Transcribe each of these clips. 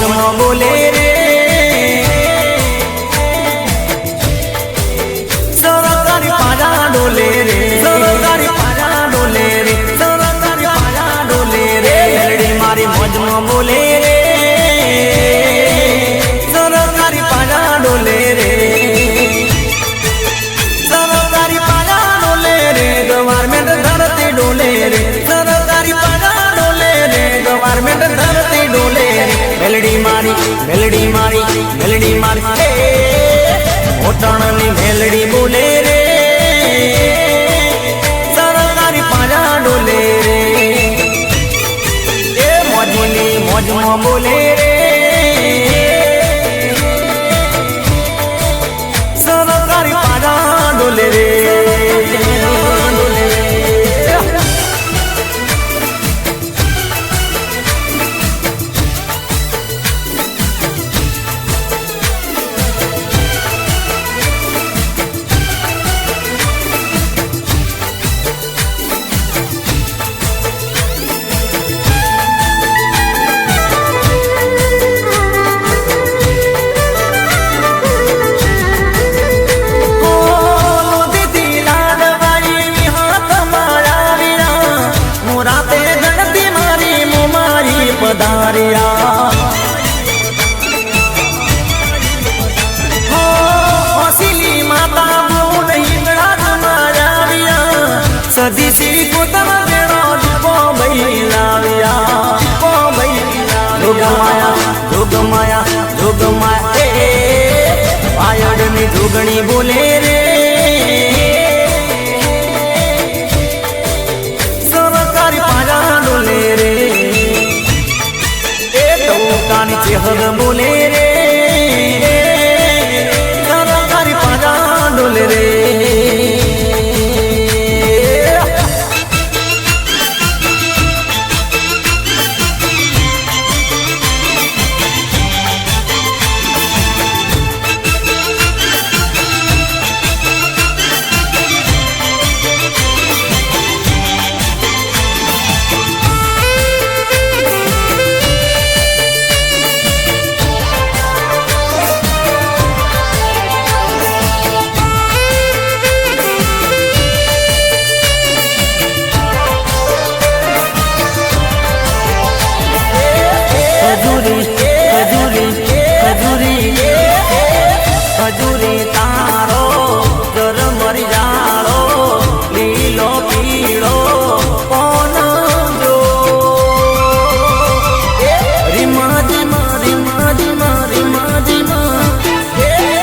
મોજમાં બોલે રે સરકારી પાડા ડોલે રે સરકારી પાડા ડોલે રે સરકારી પાડા ડોલે રે મેલડી મારી મોજમાં બોલે રે સરકારી પાડા ડોલે રે સરકારી પાડા ડોલે રે ગવર્મેન્ટ ધરતી ડોલે રે સરકારી પાડા ડોલે રે ગવર્મેન્ટ ધરતી ડોલે રે મેલડી મારી મેલડી મારી મેલડી મારી મોટણની મેલડી બોલે રે સરકારી પાડા ડોલે રે એ મોજની મોજમાં બોલે રે સરકારી પાડા ડોલે રે સદીસી કોતરા બેડો કો ભઈ લાવ્યા કો ભઈ જોગમાયા જોગમાયા જોગમાયા પાયડની જોગણી બોલે રે સરકારી પાડા ડોલે રે એ ટોકાની ચેહર બોલે રે સરકારી પાડા ડોલે રે ખજૂરી તારો જર મરી જાળો લીલો પીળો કોણ જો રીમા જીમા રીમા જીમા રીમા જીમા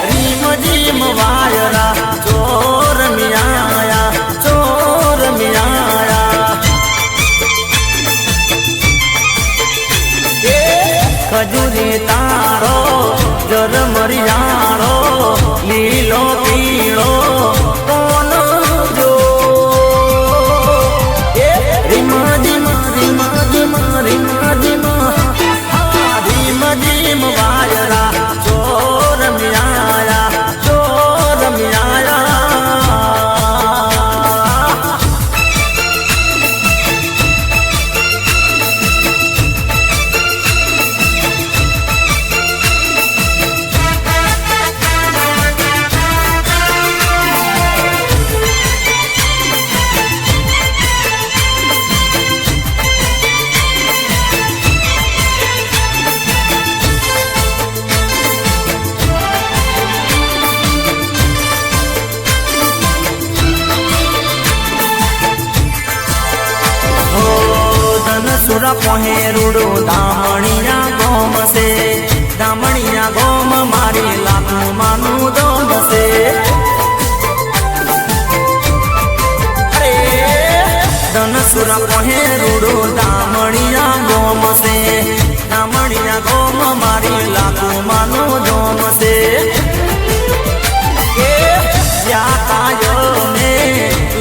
રીમ જીમ વાયરા ચોર મિયાયા ચોર મિયાયા ખજૂરી તારો જર મરી જાળો લીલો પીળો કોણ જો રીમા જીમા રીમા જીમા રીમા જીમા રીમ જીમ વાયરા ચોર મિયાયા ચોર મિયાયા સુરા પોહે રૂડો દામણિયા ગોમ સે દામણિયા ગોમ મારી લાખું માનું દોમ સે ધન સુરા પોહે રૂડો દામણિયા ગોમ સે દામણિયા ગોમ મારી લાખું માનું દોમ સે જ્યાં કાયો ને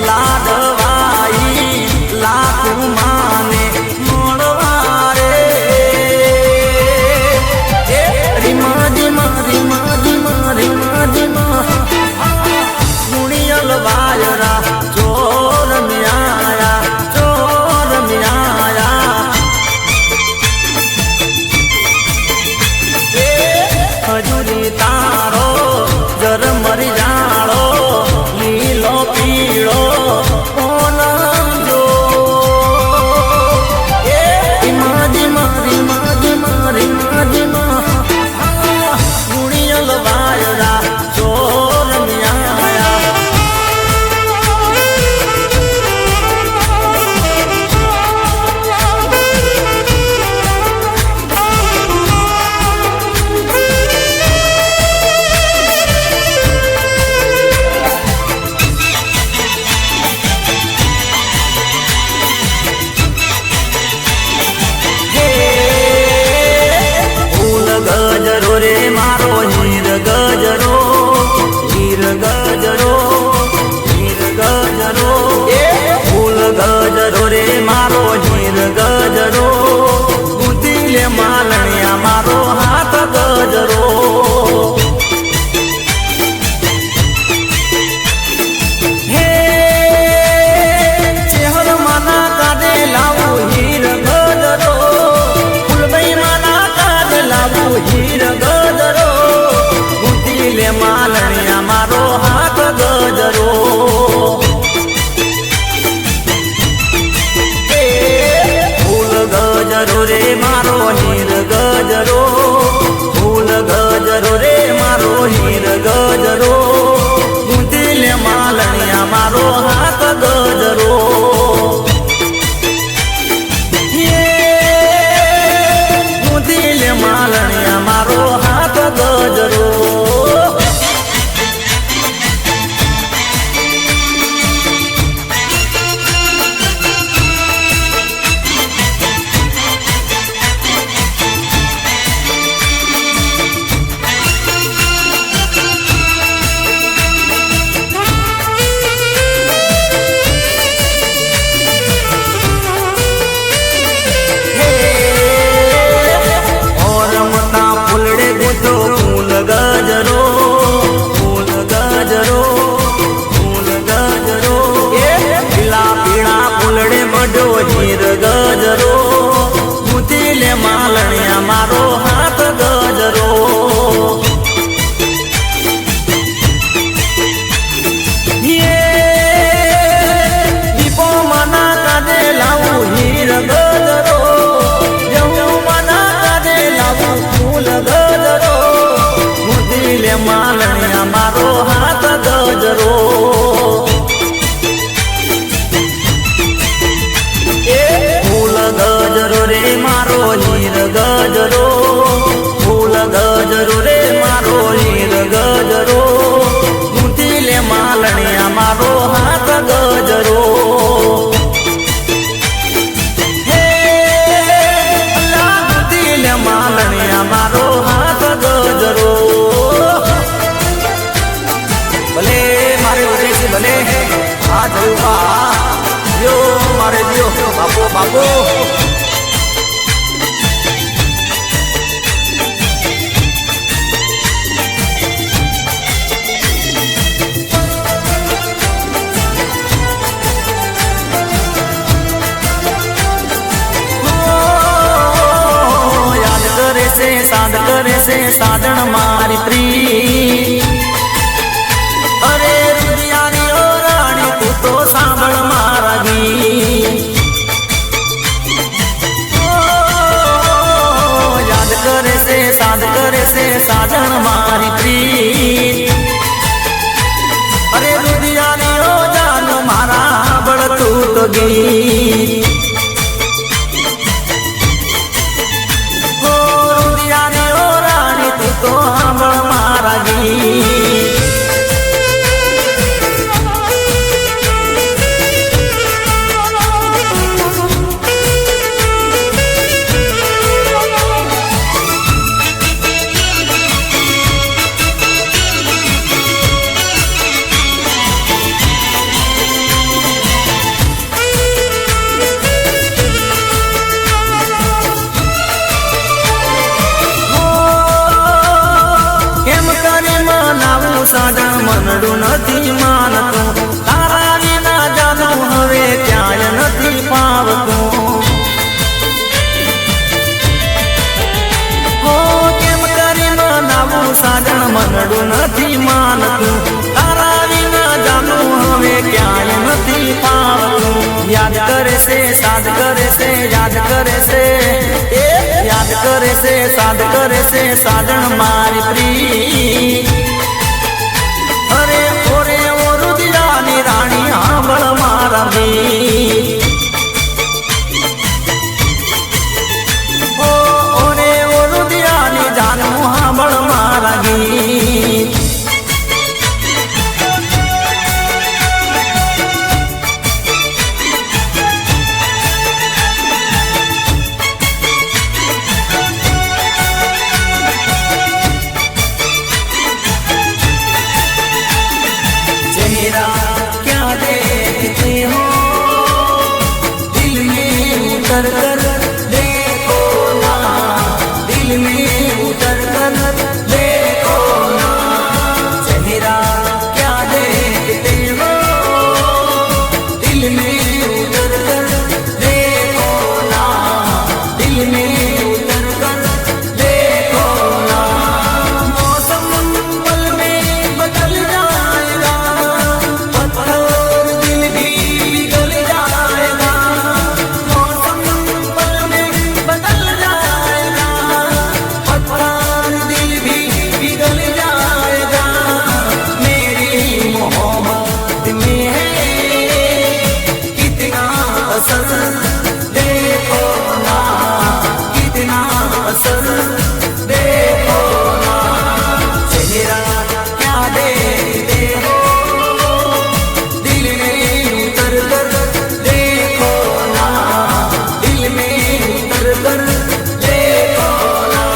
લાડવાઈ લાખું માને માલણિયા મારો હાથ ગજરો દીપો મના કાજે લાવું હીર ગજરો જવું મના કાજે લાવું ફૂલ ગજરો મુદીલે માલણિયા મારો હાથ ગજરો ગજરો રે મારો હીર ગજરો ફૂલ ગજરો રે મારો હીર ગજરો મૂતી લે માલણિયા મારો હાથ ગજરો હે અલ્લા મૂતી લે માલણિયા મારો હાથ ગજરો ભલે મારે ઉદેશી ભલે આ જયું યો મારે દિયો બાપો બાપો સાદ કરે છે સાધણ મારી પ્રી અરે રુદિયાની ઓ રાણી તું તો સાંભળ મારા ગીત યાદ કરે છે સાદ કરે છે સાધણ મારી પ્રી અરે રુદિયાની ઓ જાન મારા બળ તું તો ગીત તો સાંભળ મારા ગીત સાજણ મનડું નથી માનતું તારા વિના જાનું હવે ક્યાંય નથી પાવતું હો કેમ કરી મનાવું સાજણ મનડું નથી માનતું તારા વિના જાનું હવે ક્યાંય નથી પાવતું યાદ કરે છે સાદ કરે છે યાદ કરે છે યાદ કરે છે સાદ કરે છે સાજણ મારી પ્રી અરે ઓરે ઓ રુદિયાની રાણી સાંભળ મારા ગીત ઓ ઓરે ઓ રુદિયાની જાનું સાંભળ મારા ગીત क्या देखते हो दिल में उतर कर देखो ना दिल में उतर कर देखो ना चेहरा क्या देखते हो दिल में उतर कर देखो ना दिल में उतर कर देखो ना मौसम पल में बदल जाएगा दिल भी पिघल जाएगा मौसम पल में बदल जाएगा पत्थर दिल भी पिघल जाएगा मेरी मोहब्बत में है कितना असर देखो ना कितना असर देखो ना चेहरा क्या देखते हो दिल में उतर कर देखो ना दिल में उतर कर देखो ना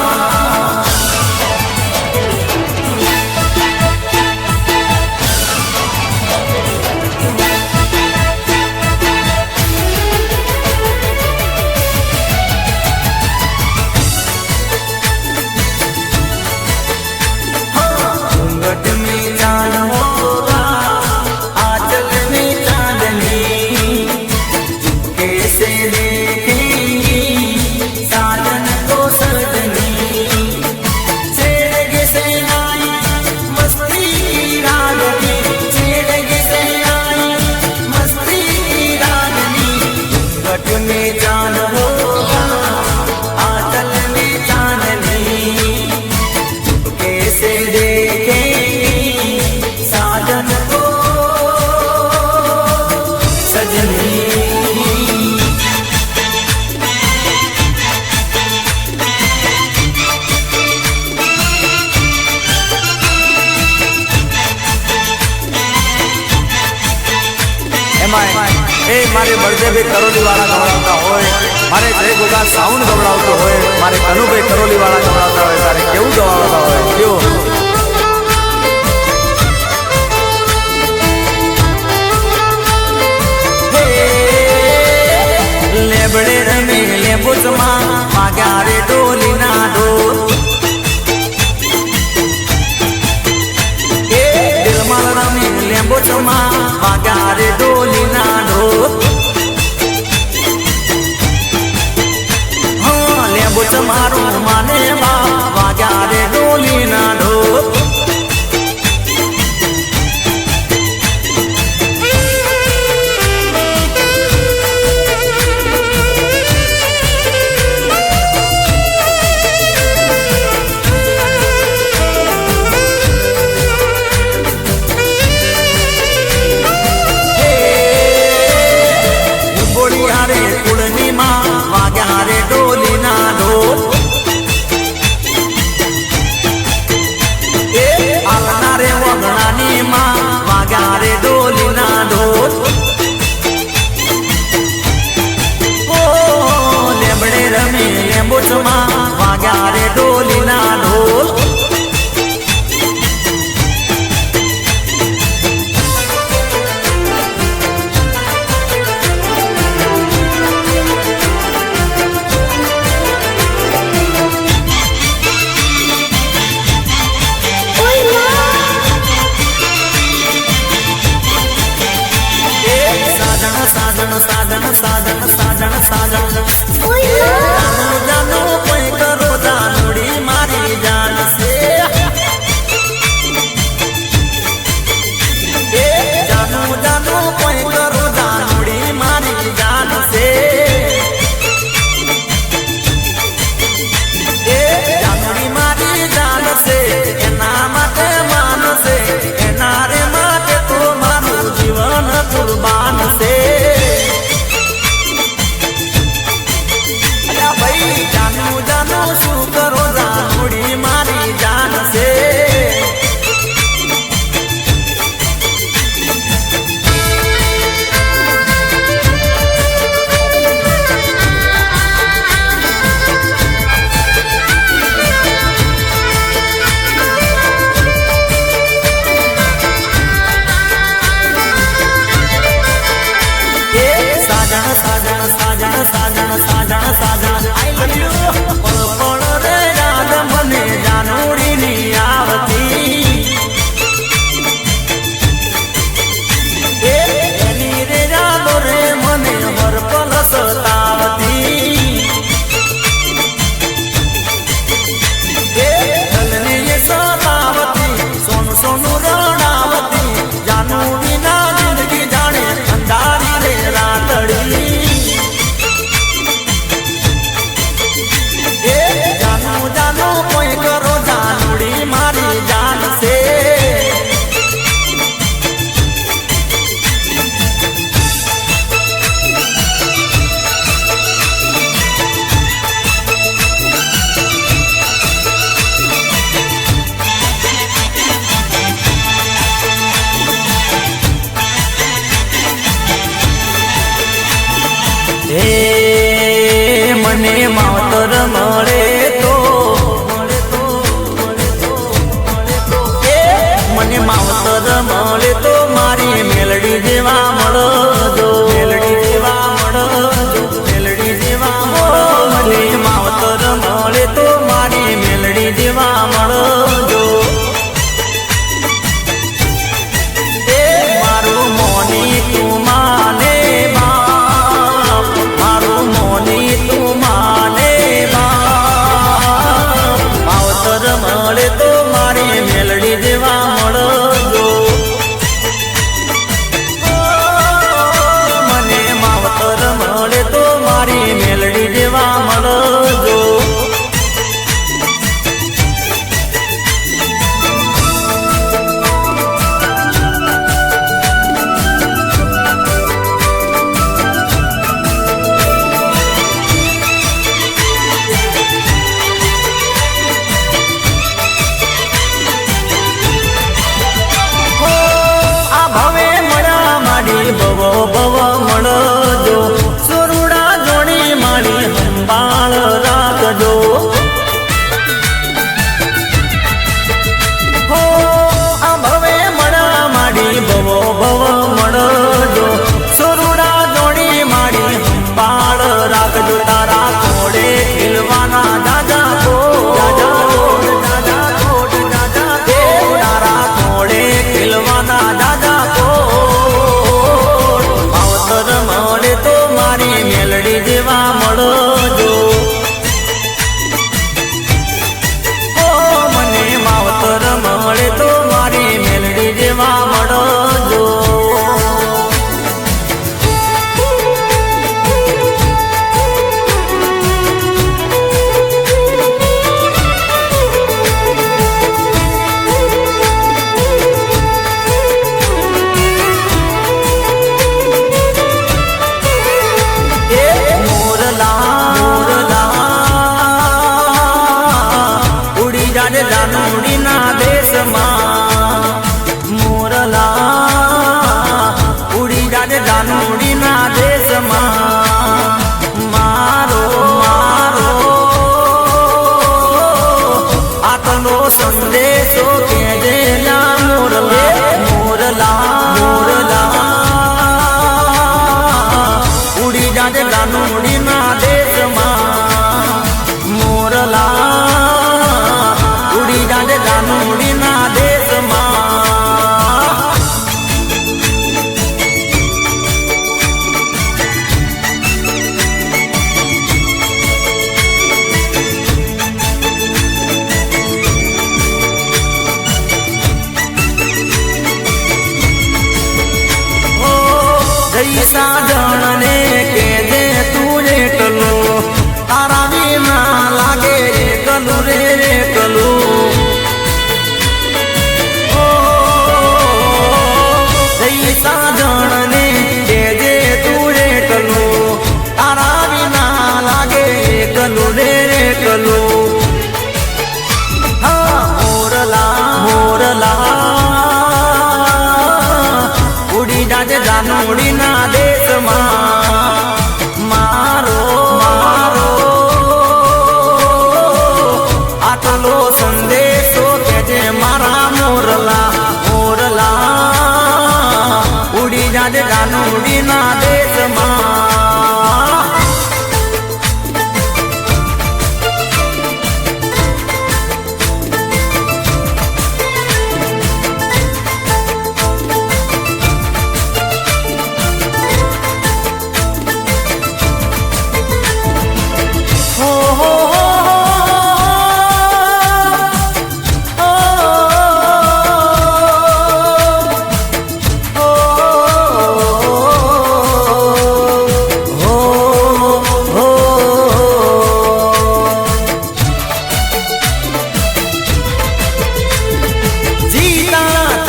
એ મારે બળદેવભાઈ કરોલી વાળા ગવડાવતા હોય, મારે જય ગોગા સાઉન્ડ ગવડાવતો હોય, મારે કનુભાઈ કરોલી વાળા ગવડાવતા હોય, તારે કેવું ગવડાવતા હોય કયો? લેબડે રમે લેબુચમાં વાગ્યા રે ડોલી ના ઢોલ, દિલમાં રમે લેબુચમાં વાગ્યા રે ડોલી ના ઢોલ, હા લેબુચ મારું માને વાગ્યા રે ડોલી ના ઢોલ. વાગ્યા રે ડોલી ના ઢોલ. સાજણ સાજણ સાજણ સાજણ સાજણ જાનો જાનો કોઈ કરો જાનુડી મારી જાન.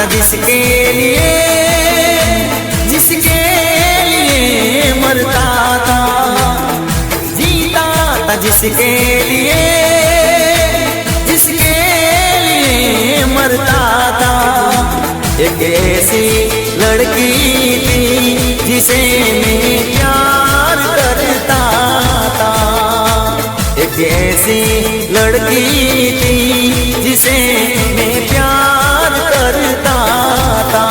था जिसके लिए मरता था, जीता था जिसके लिए मरता था। एक ऐसी लड़की थी जिसे मैं प्यार करता था, एक ऐसी लड़की थी जिसे मैं प्यार करता था।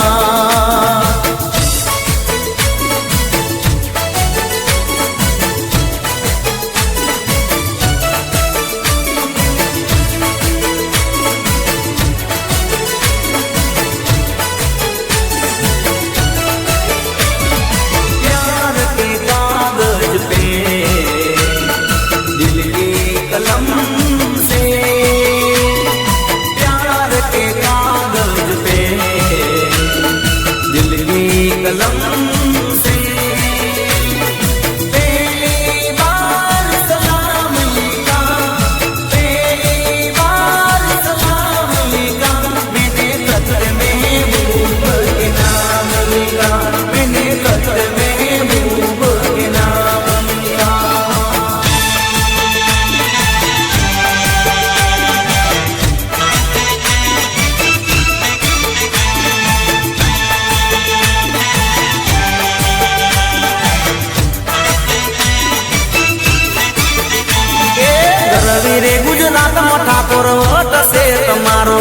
રે ગુજરાતમાં ઠાકોર વટ છે તમારો,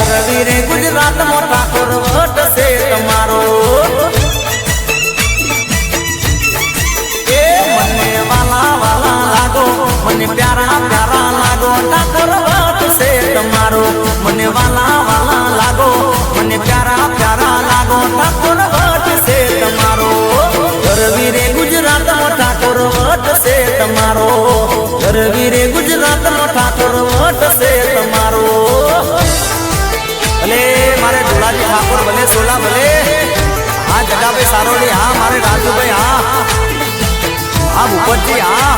રવિ રે ગુજરાતમાં ઠાકોર વટ છે તમારો। મને વાલા વાલા લાગો, મને પ્યારા પ્યારા લાગો, ઠાકોર વટ છે તમારો। મને વાલા વાલા લાગો, મને પ્યારા પ્યારા લાગો, ઠાકોર વટ છે તમારો। રવિ રે ગુજરાતમાં ઠાકોર વટ છે તમારો, રવિ રે ગુજરાતમાં ઠાકોર વટ છે તમારો। ભલે મારે ધોળાજી ઠાકોર, ભલે સોલા, ભલે હા જગાભાઈ સારોડી, હા મારે રાજુભાઈ, હા ભૂપતજી, હા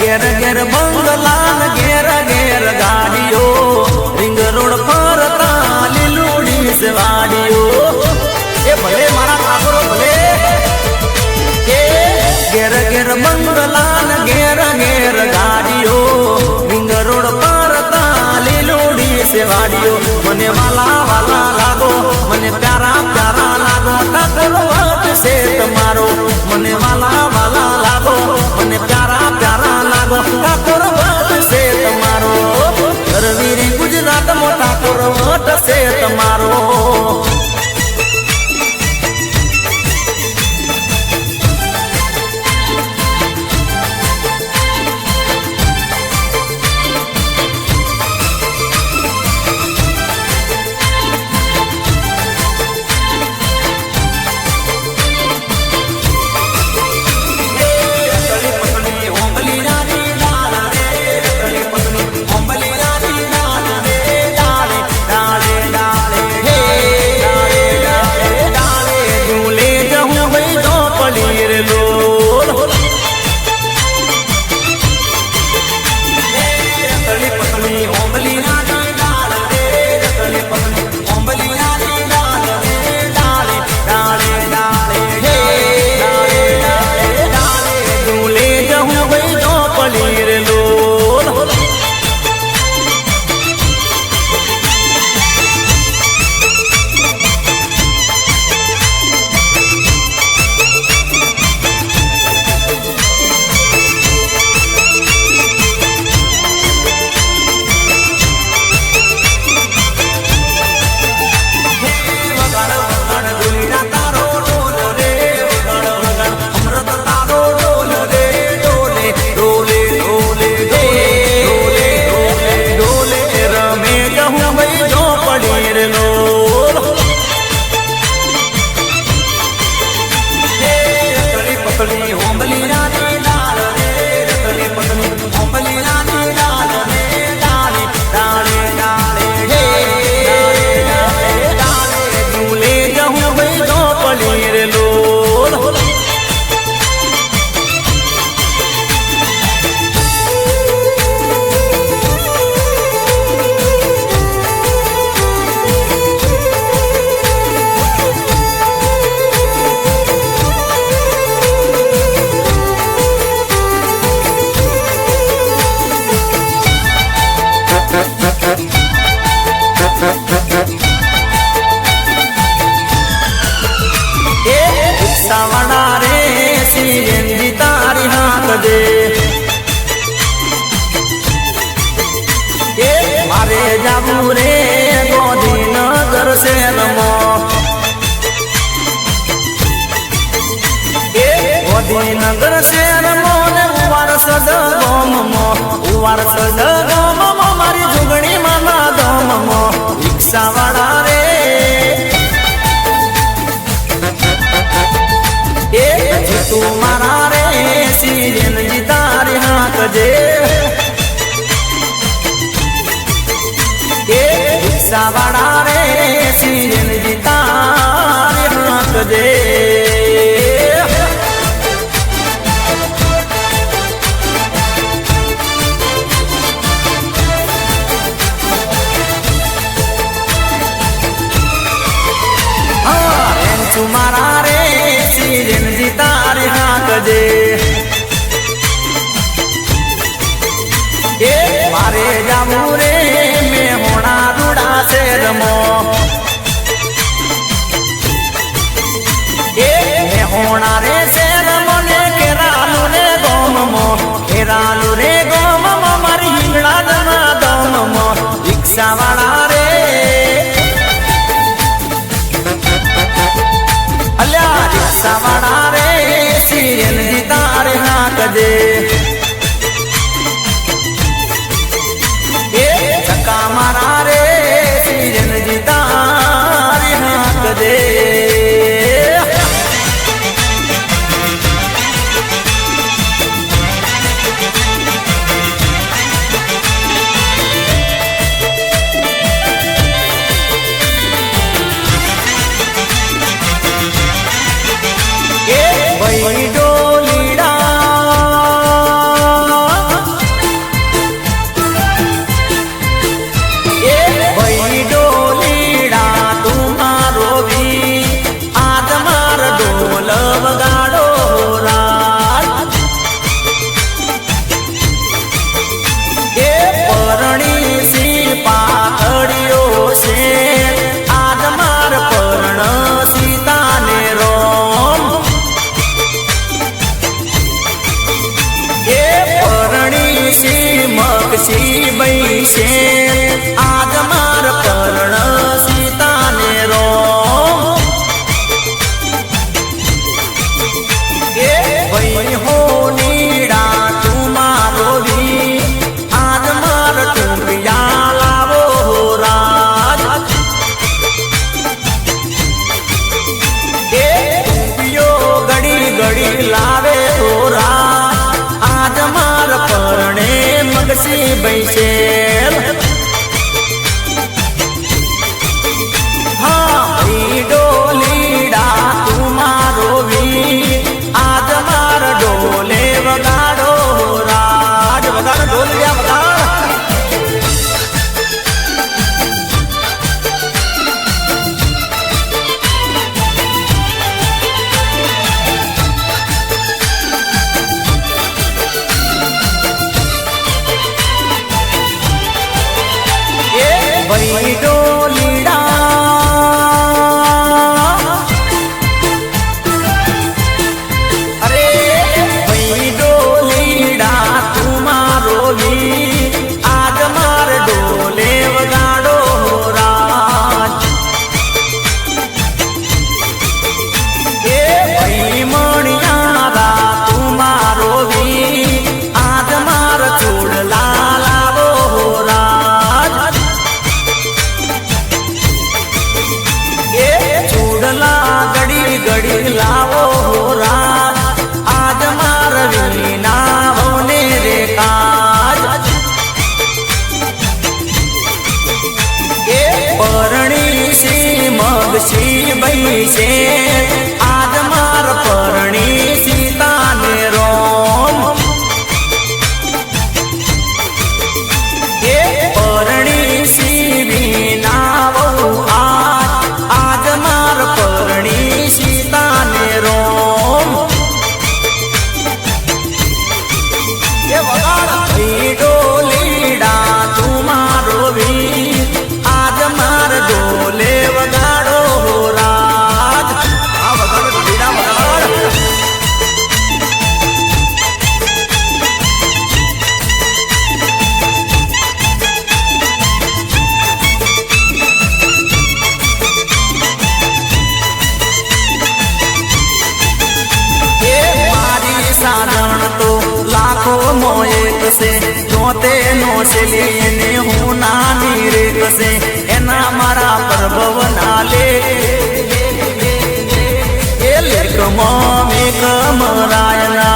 ઘેર ઘેર બંગલા, ઘેર ઘેર ગાડીઓ, રિંગ રોડ ફરતા લીલુડી સેવાડીઓ। એ ભલે મારા ઠાકોરો, ભલે ઘેર ઘેર બંગલા, ઘેર ઘેર ગાડીઓ, રિંગ રોડ ફરતા લીલુડી સેવાડીઓ। મને વાલા વાલા લાગો, મને પ્યારા પ્યારા લાગો, ઠાકોર વટ છે તમારો। મને વાલા વાલા લાગો, મને પ્યારા પ્યારા લાગો, ઠાકોર વટ છે તમારો। રવિ રે ગુજરાતમાં ઠાકોર વટ છે તમારો। સાવાડા રે સિરિયલ જીતા રે નાકજે એ ચક્કા મારા રે સિરિયલ જીતા રે નાકજે आज मार पर्ण सीता ने रोम ए वही हो नीड़ा तुम्हारो भी आज मार तुम लावो राज ए पियो गड़ी गड़ी लावे हो राज आज मार परणे मगसी बैसे मगसी बैसे आज मार परणी सीता ने रोम ए परणी सी नावो आज मार परणी सीता ने रोम डोलीडा तुम्हारो भी आज मार डोले वगाड़ो राज सारण तो लाखों मोएक से जोते नो से लेने हूँ नानी रेत से एना मारा प्रभव नाले ए लेख में कमरायना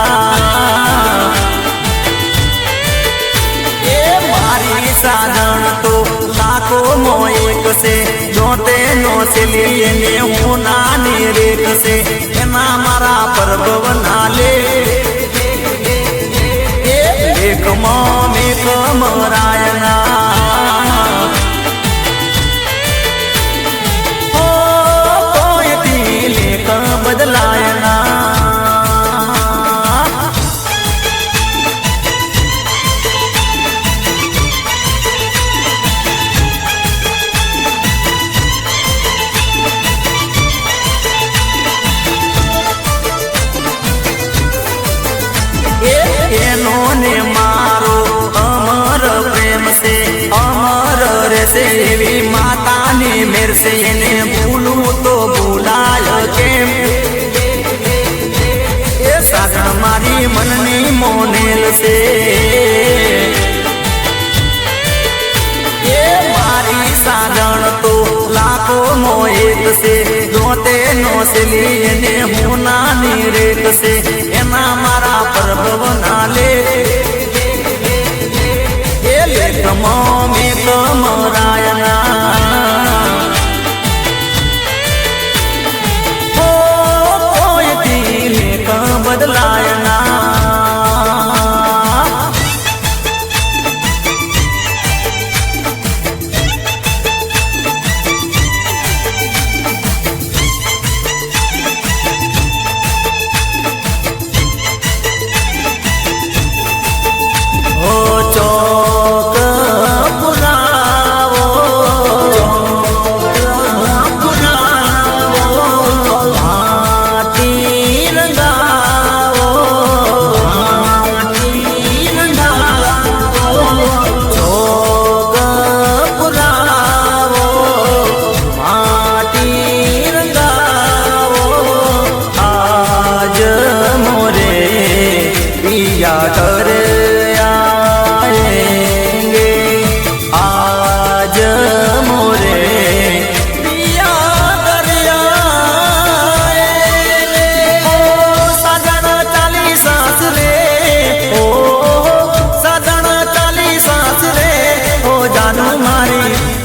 ए मारी सारण तो लाखों मोएक से जोते नो से लेने हूँ नानी रेत से एना मारा प्रभव नाले एक में कमरायना ओ कोई लेख बदलायना ने मारो अमर प्रेम से अमर रेसेवी माता ने मेरे से ने भूलू तो भूलाय के से दोते नौसली ने हूँ नानी रेत से एना मारा प्रभव नाले कमो में कमरायना हो कोई दिल का बदलायना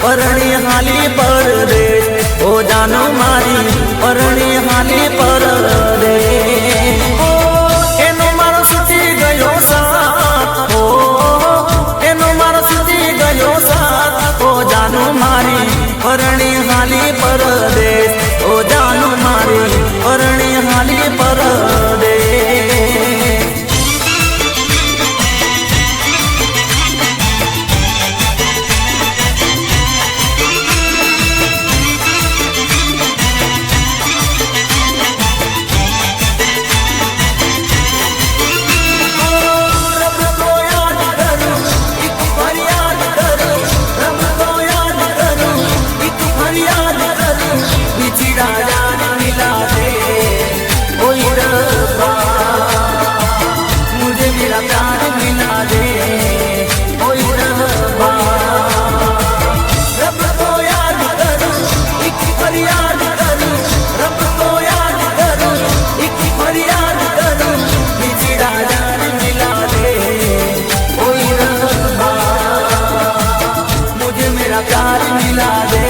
परणी हाली परदेश ओ जानो मारी परणी हाली परदेश एनो मारो सुती गयो साथ ओ एनो मारो सुती गयो साथ ओ जानो मारी परणी हाली परदेश ओ जानो मारी परणी हाली परदेश प्यार मिला दे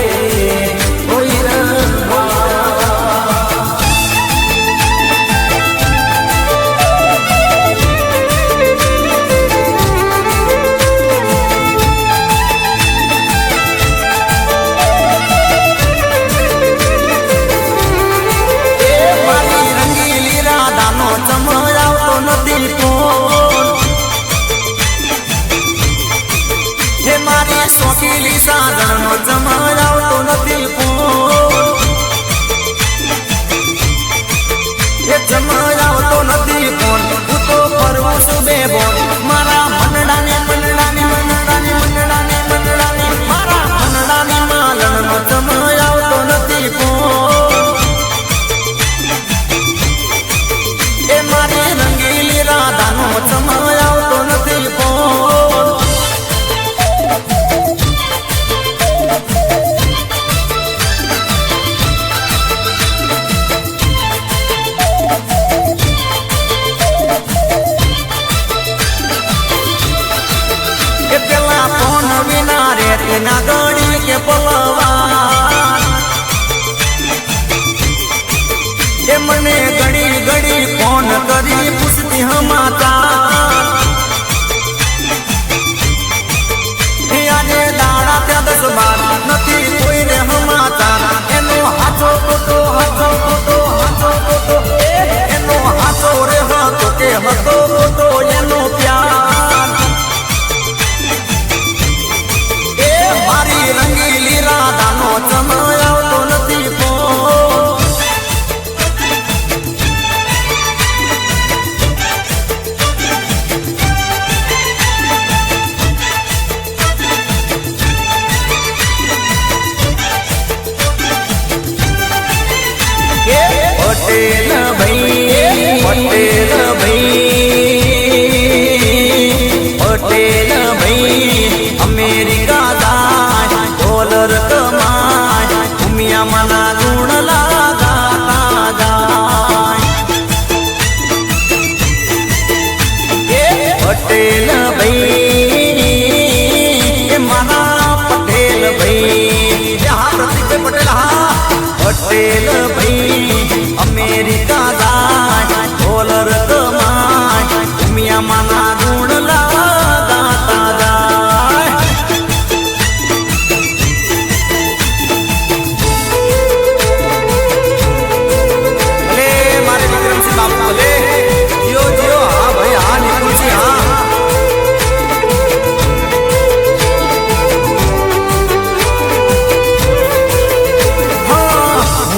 कोई रब्बा मारी रंगीली राधानो चमयावतो नथी कोण हे मारी शौकीली साजणनो चमयावतो नथी कोण हे चमयावतो नथी कोण હું તો ફરવું છું બેબોન મારા મનડાને મનડાને મનડાને મનડાને મનડાને મારા મનડાને માલણનો ચમયાવતો નથી કોણ એ મારી રંગીલી રાધાનો ચમયાવતો નથી કોણ ना गड़ी के पलवान ए मने गड़ी गड़ी फोन करी पूछती समाचार आजे दाड़ा त्या 10 बार नथी कोई ने समाचार एनो हाथो कोटो एनो हाथो रे हाथो के हतो कोटो एनो प्यार मारी रंगीली राधानो चमयावतो नथी कोण पटेल भाई अमेरिका जाए डॉलर कमाए दुनिया मना ગુણ લાગાતા જાય એ પટેલ ભાઈ એ મારા પટેલ ભાઈ હા પ્રતિકભાઈ પટેલ હા પટેલ ભાઈ અમેરિકા જાય ડોલર કમાય ઉમિયામાના ગુણ લાગાતા જાય ભલે મારે વિક્રમસિંહ બાપુ ભલે જીઓ જીઓ હા ભાઈ હા નિકુલસિંહ હા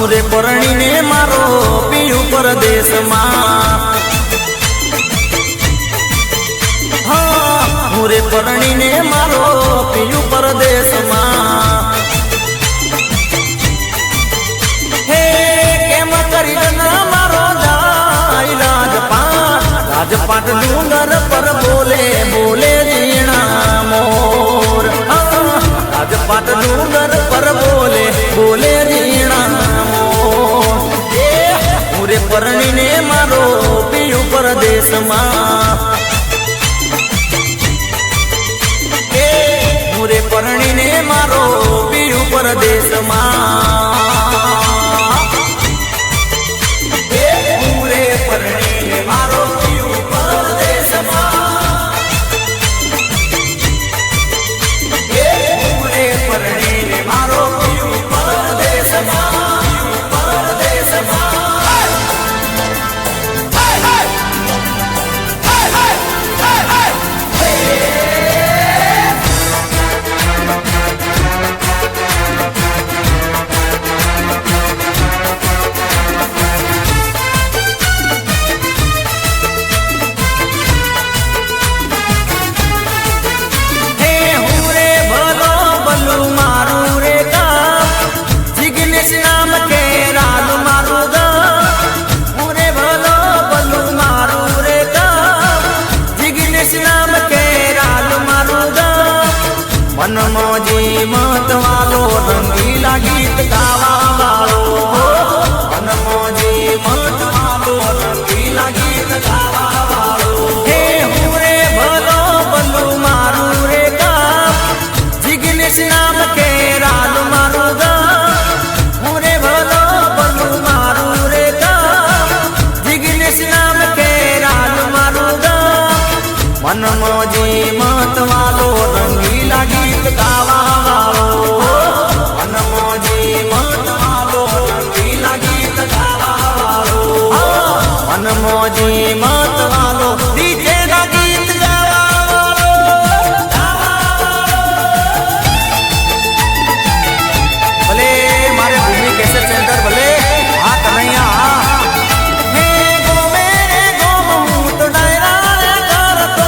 રે પરણીને મારો પિયું પરદેશમાં હું રે પરણીને મારો પિયું પરદેશમાં હે કેમ કરી મારો જાય રાજપાટ ડુંગર પર બોલે બોલે ઝીણા મોર રાજપાટ ડુંગર પર બોલે બોલે ઝીણા રે પરણીને મારો પિયું પરદેશમાં એ મુરે પરણીને મારો પિયું પરદેશમાં એ મુરે પરણીને મારો પિયું પરદેશમાં એ મુરે પરણીને મારો પિયું પરદેશમાં પરદેશમાં મનમોજી મત વાલો રંગીલા ગીત ગાવા વાળો મનમોજી મત વાલો રંગીલા ગીત ગાવા વાળો હે હું રે ભલો બલ્લુ મારું રે ગામ જિગ્નેશ નામ કે રાલ મારું ગામ હું રે ભલો બલ્લુ મારું રે ગામ જિગ્નેશ નામ કે રાલ મારું ગામ મનમોજી મત વાલો રંગીલા ગીત ગાવા વાળો મનમોજી મત વાલો રંગીલા ગીત ગાવા વાળો મનમોજી મત વાલો ડીજે ના ગીત ગાવા ભલે મારે ભૂમિ કેસેટ સેન્ટર ભલે હા કનૈયા હે ગોમે ગોમ હું તો ડાયરા કરતો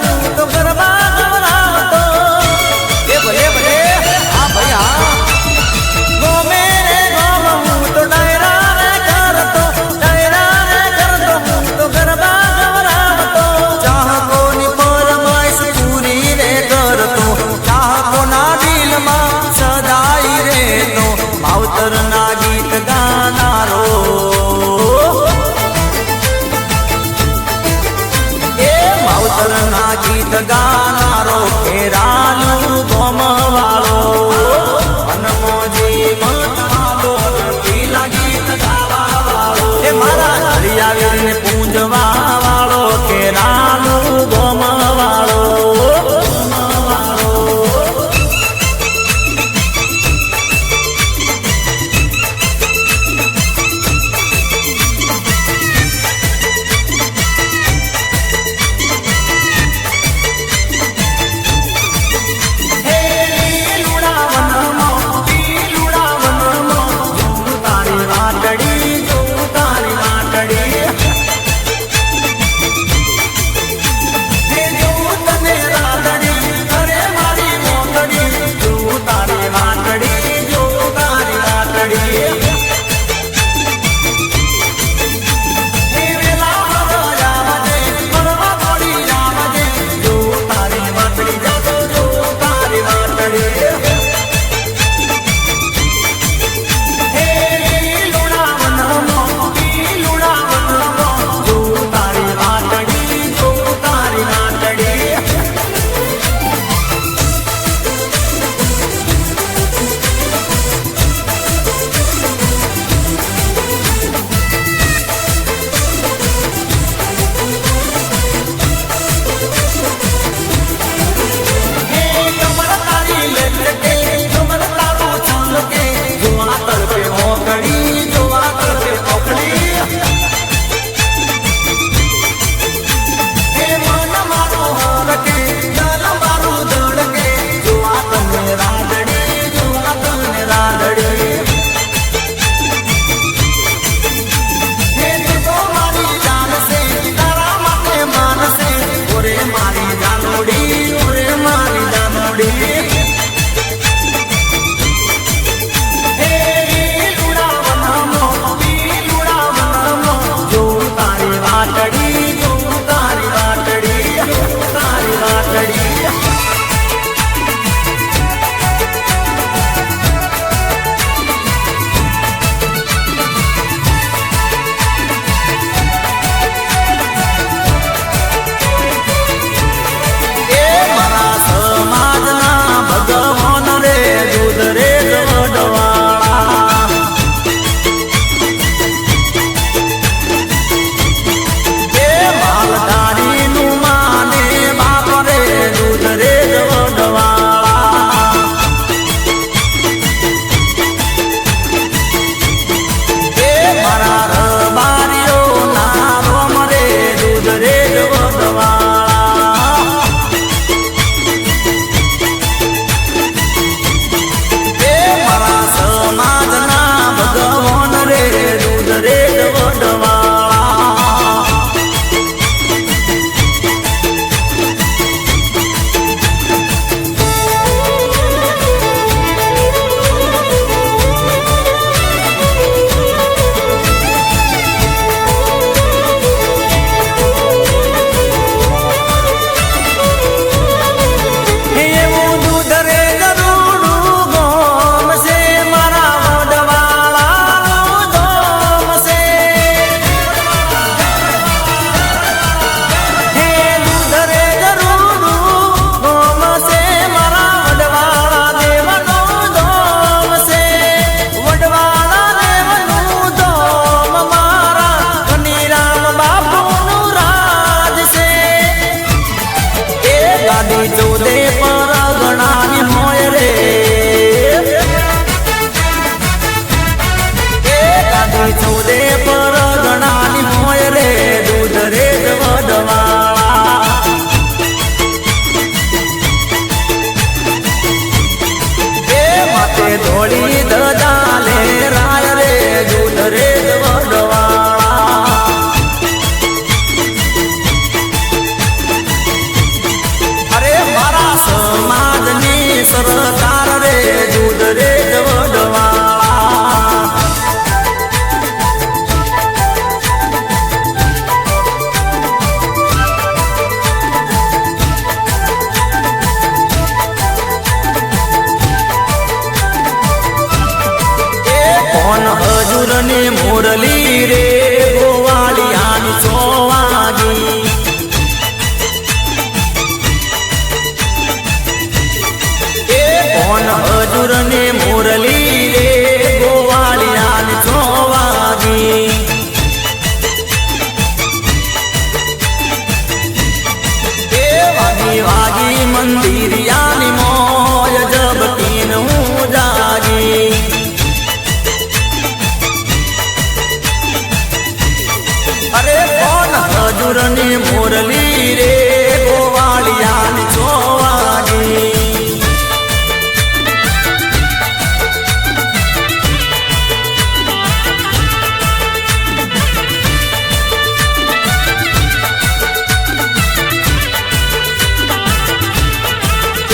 હું તો ગરબા ગવરાવતો એ ભલે ભલે હા ભાઈ હા ગોમે ગોમ હું તો ડાયરા કરતો હું તો ગરબા ગવરાવતો ચાહકોની ફરમાઈશ પૂરી રે કરતો ચાહકોના દિલમાં સદાઈ રહેતો માવતરના ગીત ગાનારો એ માવતરના ગીત ગાનારો ખેરાલું ગોમ વાળો મનમોજી મત વાળો રંગીલા ગીત ગાવા વાળો એ મારા હરિયાવીરને પૂંજવા વાળો ખેરાલું ગોમ વાળો વડિયાની ચૌદે પર ગણાની મોય રે દૂધ રે વડવાળા એ માથે ધોળી ધજા લે રાય રે દૂધ રે વડવાળા અરે મારા સમાજની સરકાર રે દૂધ રે વડવાળા કોણ હજુર ને મોરલી રે ગોવાળિયાની ચોવાગી એ કોણ હજુર ને મોરલી રે ગોવાળિયાની ચોવાગી એ વાગી વાગી મંદિરિયાની મોય જબકીન હું જાગી અરે કોણ હજુર ની મોરલી રે ગોવાળિયાની ચોવાગી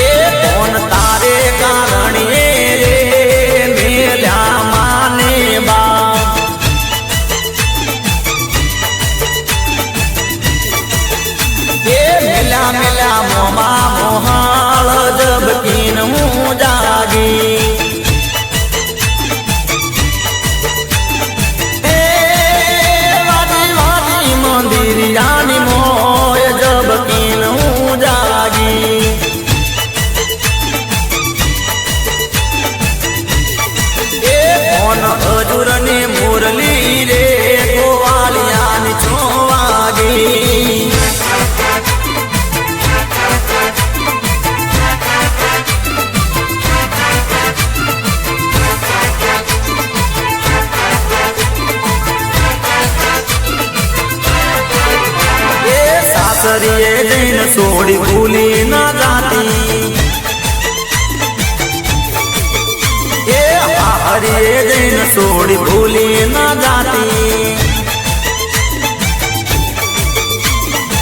એ કોણ તારે કારણે રે મેલ્યા માને બા મેલા મેલા મોમા મોહાળ જબકીન હું જાગી એ વાદી વાદી મંદિરિયાની મોય જબકીન હું જાગી એ કોણ હજુર ને મુરલી રે ગોવાળિયાની ચોવાગી સાસરીએ જઈને છોડી ભૂલી ના જાતી એ હારીએ જઈને છોડી ભૂલી ના જાતી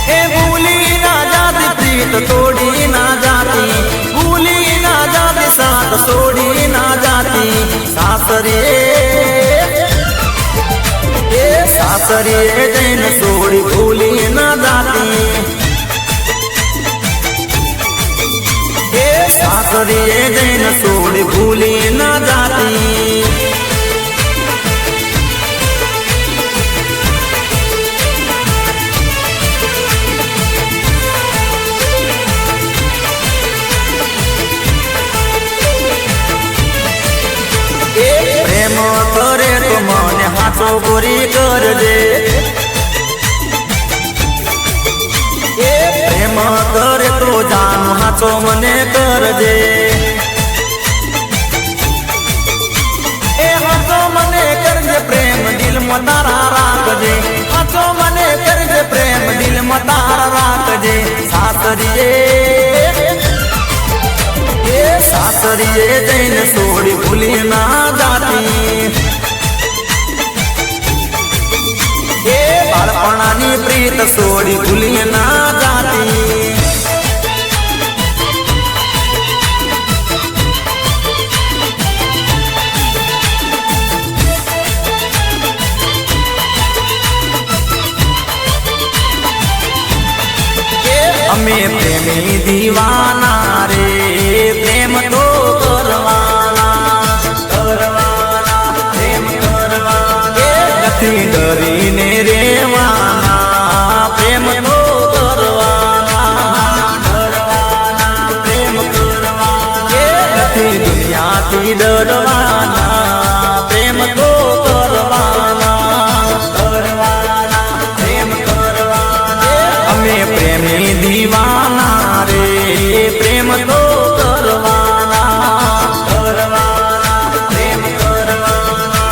એ ભૂલી ના જાતી પ્રીત તોડી ના જાતી ભૂલી ના જાતી સાથ છોડી ના જાતી સાસરીએ એ સાસરીએ જઈને છોડી ભૂલી ના જાતી એ સાસરીએ જઈને છોડી ભૂલી ના જાતી પ્રેમ કરે તો મને હાથો ગોરી કરજે એ પ્રેમ કરે તો જાન હાથો મને કરજે એ હાથો મને કરજે પ્રેમ દિલમાં તારા રાખજે હાથો મને કરજે પ્રેમ દિલમાં તારા રાખજે સાસરીએ એ સાસરીએ જઈને છોડી ભૂલી ના જાતી એ બાળપણાની પ્રીત છોડી ભૂલી ના જાતી અમે પ્રેમી દીવાના રે પ્રેમ તો કરવાના કરવાના પ્રેમ કરવાના નથી ડરીને રેવાના પ્રેમ તો કરવાના ડરવાના પ્રેમ કરવાના નથી દુનિયાથી ડરવાના પ્રેમ તો કરવાના કરવાના પ્રેમ કરવાના અમે પ્રેમી દીવાના રે પ્રેમ તો કરવાના કરવાના પ્રેમ કરવાના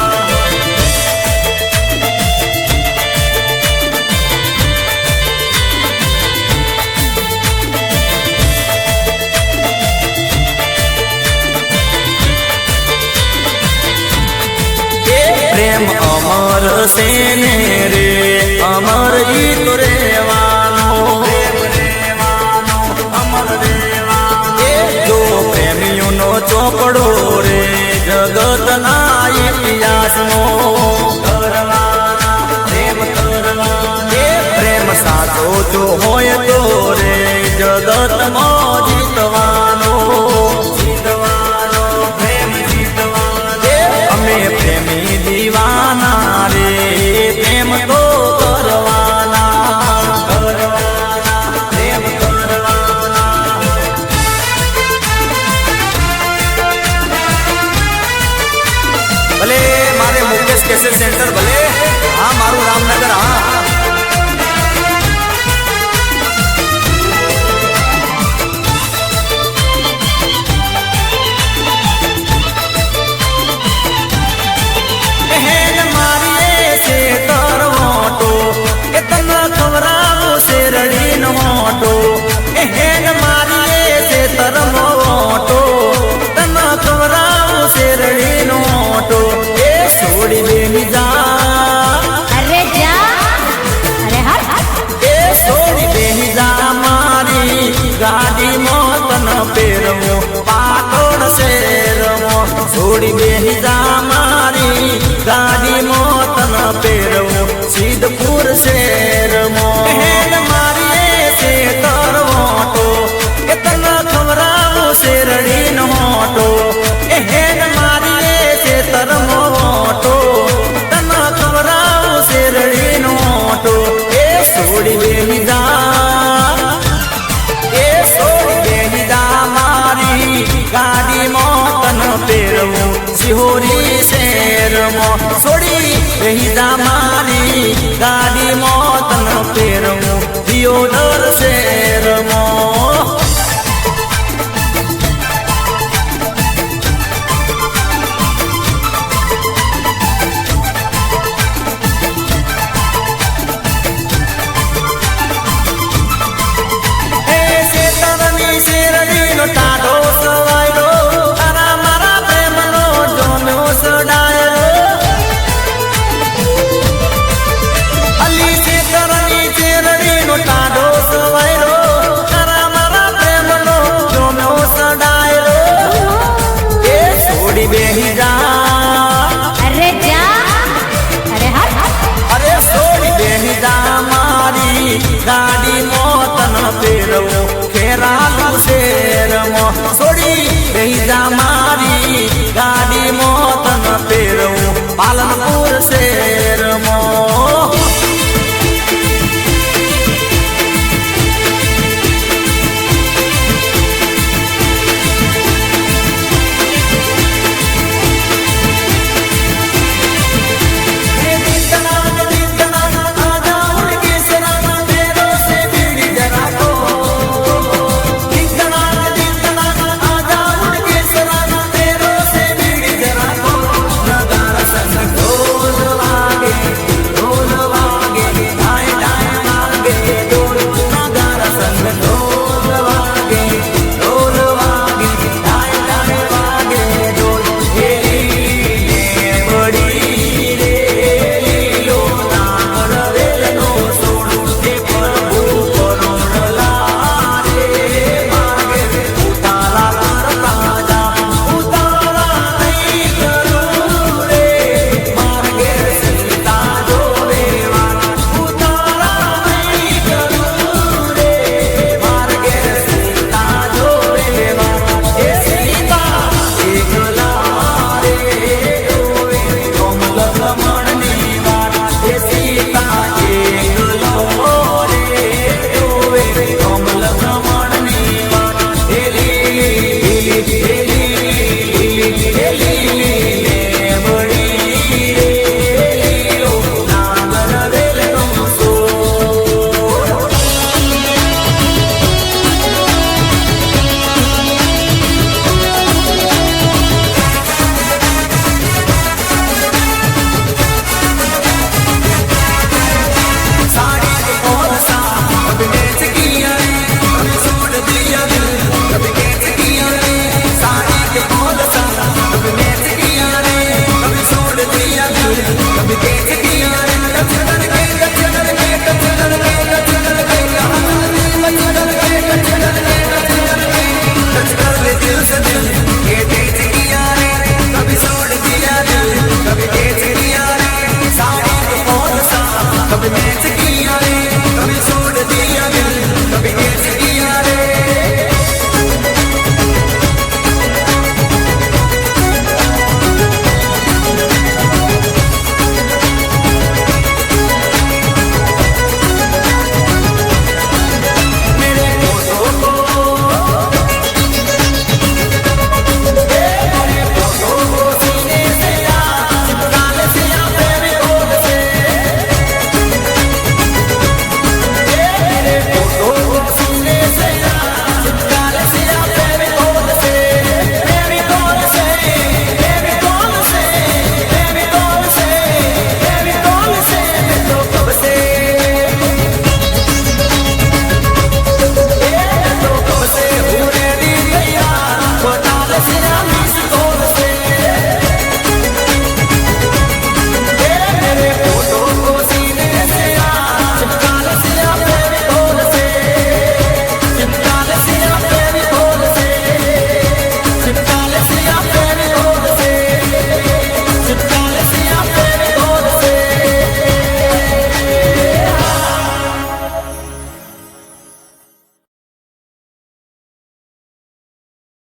પ્રેમ અમર સેને રે અમર ઈ તો રેવાનો અમર રેવાનો જો પ્રેમીઓનો ચોપડો રે જગતના ઇતિહાસનો પ્રેમ સાચો જો હોય તો રે જગતમાં જીતવાનો અમે પ્રેમી દીવાના રે પ્રેમ તો કરવાના પ્રેમ કરવાના ભલે મારે મુકેશ કેસેટ સેન્ટર ભલે હા મારું રામનગર હા ગાડી મોતન પેરવો પાટણ શેરવો છોડી બેહી જા મારી ગાડી મોતન પેરવો સિદ્ધપુર શેરવો હેન મારી છે તરવોટો કે તન ખવરાવો શેરડી નો મોટો હેન મારી છે તરવોટો તન ખવરાવો શેરડી નો મોટો એ છોડી બેહી જા ગાડી મોતન પેરવું સિહોરી શેરમાં છોડી રહી જા મારી ગાડી મોતન પેરવું દિયોદર શેરમાં